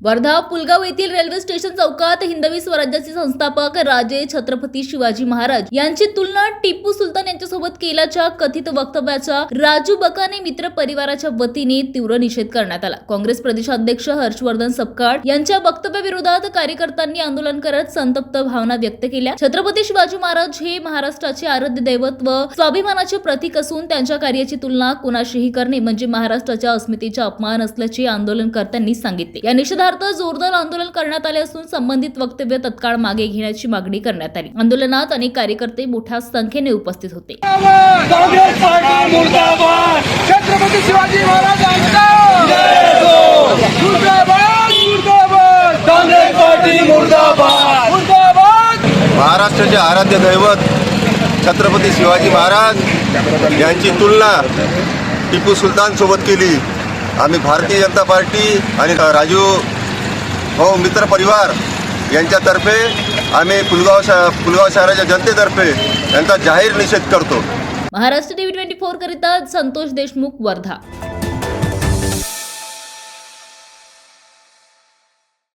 वर्धा पुलगाव येथील railway station चौकात हिंदवी स्वराज्याचे संस्थापक राजे छत्रपती शिवाजी महाराज यांची तुलना टिपू सुलतान यांच्यासोबत केल्याच्या कथित वक्तव्याचा राजू बकाने मित्र परिवाराच्या वतीने तीव्र निषेध करण्यात आला। काँग्रेस प्रदेशाध्यक्ष हर्षवर्धन सपकाळ यांच्या वक्तव्याविरोधात कार्यकर्त्यांनी आंदोलन करत संतप्त भावना व्यक्त केल्या। छत्रपती शिवाजी महाराज हे महाराष्ट्राचे आराध्य दैवत व स्वाभिमानाचे प्रतीक असून त्यांच्या कार्याची तुलना कोणाशीही करणे म्हणजे महाराष्ट्राच्या अस्मितेचा अपमान असल्याचे आंदोलनकर्त्यांनी सांगितले। या निषेधार्थ जोरदार आंदोलन करण्यात आले असून संबंधित वक्तव्य तत्काळ मागे घेण्याची मागणी करण्यात आली। आंदोलनात अनेक कार्यकर्ते मोठ्या संख्येने उपस्थित होते। काँग्रेस पार्टी मुर्दाबाद, छत्रपती शिवाजी महाराजांचा मुर्दाबाद, मुर्दाबाद, काँग्रेस पार्टी मुर्दाबाद, मुर्दाबाद। महाराष्ट्राचे आराध्य दैवत छत्रपती शिवाजी महाराज यांची तुलना टिपू सुलतान सोबत केली। आम्ही भारतीय जनता पार्टी आणि राजू मित्र परिवार यांच्यातर्फे आम्ही पुलगाव शहराच्या जनतेतर्फे यांचा जाहीर निषेध करतो। महाराष्ट्र टीव्ही 24 करिता संतोष देशमुख, वर्धा।